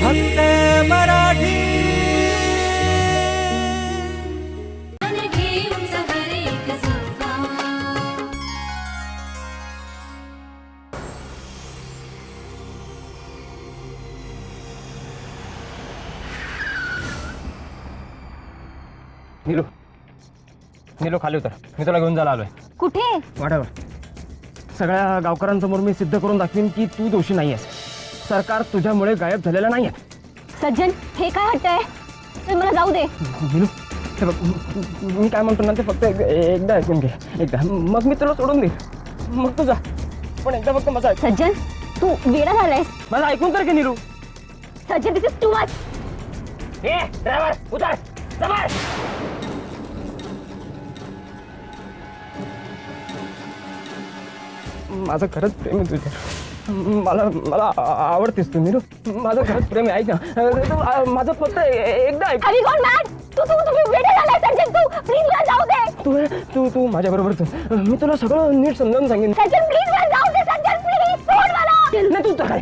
फक्त मराठी. नीलू नीलू खाली उतर, मी तुला घेऊन जायला आलोय. कुठे? वाटावर. सगळ्या गावकऱ्यांसमोर मी सिद्ध करून दाखवीन की तू दोषी नाही आहेस. सरकार तुझ्यामुळे गायब झालेलं नाही आहे. सज्जन, हे काय हट्ट आहे? मला जाऊ दे. नीलू हे बघ, मी काय म्हणतो ना ते फक्त एकदा ऐकून घे. एकदा मग मी तुला सोडून दे, मग तू जा. पण एकदा फक्त माझा ऐक. सज्जन, तू वेडा झालायस. माझं ऐकून तर घे Neelu. Sajjan, this is too much. ए ड्रायव्हर उतर, जबर. माझं खरंच प्रेम आहे तुझ्यावर. मला मला आवडतेस तू नीलू. माझं खरंच प्रेम आहे. ऐक ना, माझं फक्त एकदा ऐक. Have you gone mad? तुम्ही वेडा झालाय सज्जन. तू प्लीज मला जाऊ दे. तू तू माझ्या बरोबर चल. मी तुला सगळं नीट समजावून सांगेन. सज्जन, प्लीज मला जाऊ दे. सज्जन, प्लीज सोड मला. नाही तू तर काय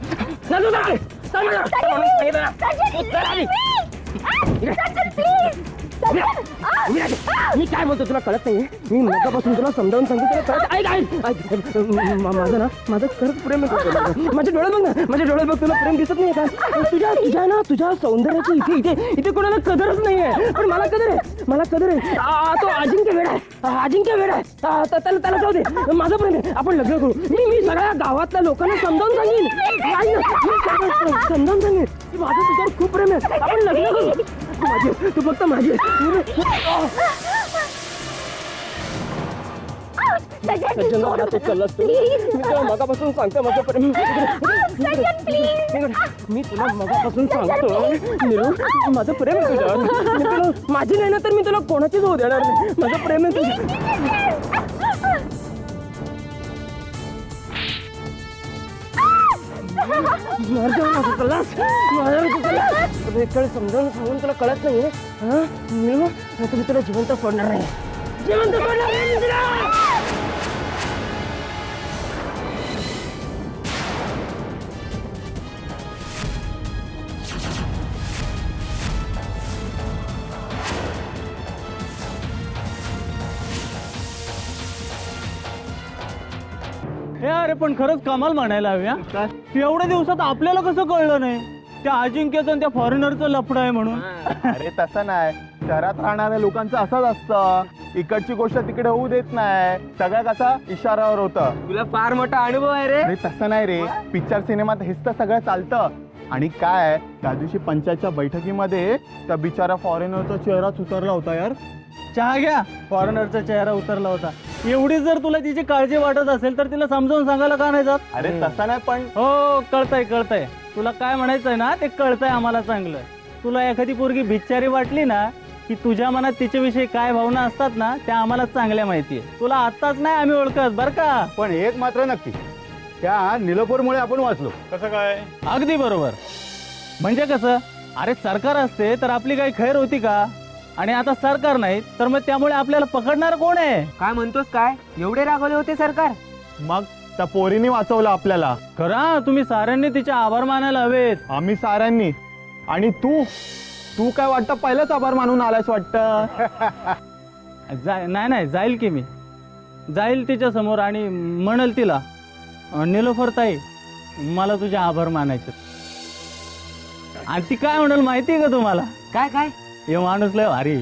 सज्जन, प्लीज. मी काय बोलतो तुला कळत नाहीये. मी मगापासून तुला समजावून सांगतो, तुला कळत. ऐक माझं ना, माझं खरंच प्रेम आहे. माझे डोळे बघ ना, माझे डोळे बघ. तुला प्रेम दिसत नाही का? तुझ्या ना तुझ्या सौंदर्याची इथे इथे इथे कोणाला कदरच नाहीये. पण मला कदर आहे, मला कदर आहे. तो अजिंक्य वेडा आहे, अजिंक्य वेडा आहे. त्याला जाऊ दे. माझं प्रेम आहे, आपण लग्न करू. मी सगळ्या गावातल्या लोकांना समजावून सांगेन. समजावून सांगेन की माझं तुझ्यावर खूप प्रेम आहे. आपण लग्न करू. तू फक्त माझी. सज्जन, मला तू चाललास तू. मी तुला मगापासून सांगतो माझं प्रेम. मी तुला मगापासून सांगतो नीलू, माझं प्रेम आहे तुझ्यावर. मी तुला माझी नाही ना तर मी तुला कोणाचीच होऊ देणार नाही. माझं प्रेम आहे तुझ्या. समजावून सांगून तुला कळत नाहीये. नीलू, मी तुला जिवंत सोडणार नाही. जिवंत सोडणार नाही तुला. अरे पण खरंच कमाल म्हणायला हवी. एवढ्या दिवसात आपल्याला कसं कळलं नाही त्या अजिंक्यचं आणि त्या फॉरेनरचं लफडं आहे म्हणून? अरे तसं नाही, शहरात राहणाऱ्या लोकांचं असंच असतं. इकडची गोष्ट तिकडे होऊ देत नाही. सगळ्या कसा इशारावर होतं. तुला फार मोठा अनुभव आहे रे. अरे तसं नाही रे, पिक्चर सिनेमात हेच तर सगळं चालतं. आणि काय त्या दिवशी पंचायतच्या बैठकीमध्ये त्या बिचारा फॉरेनरचा चेहराच उतरला होता यार. चहा घ्या. फॉरेनरचा चेहरा उतरला होता. एवढी जर तुला तिची काळजी वाटत असेल तर तिला समजावून सांगायला का नाही जात? अरे तसं नाही, पण हो कळतंय. तुला काय म्हणायचंय ना ते कळतंय आम्हाला चांगलं. तुला एखादी पोरगी भिचारी वाटली ना की तुझ्या मनात तिच्याविषयी काय भावना असतात ना त्या आम्हाला चांगल्या माहितीये. तुला आत्ताच नाही आम्ही ओळखत बरं का. पण एक मात्र नक्की, त्या निलोफरमुळे आपण वाचलो. कसं काय? अगदी बरोबर. म्हणजे कसं? अरे सरकार असते तर आपली काही खैर होती का? आणि आता सरकार नाही तर मग त्यामुळे आपल्याला पकडणार कोण आहे? काय म्हणतोस? काय एवढे रागवले होते सरकार? मग त्या पोरीने वाचवलं आपल्याला. खरं तुम्ही साऱ्यांनी तिचे आभार मानायला हवेत. आम्ही साऱ्यांनी. आणि तू काय वाटतं पहिलंच आभार मानून आलास वाटतं. नाही जाईल की मी जाईल तिच्या समोर आणि म्हणेल तिला, निलोफर ताई मला तुझे आभार मानायचे. आणि ती काय म्हणाल माहितीये का तुम्हाला? काय? हे माणूस लय भारी.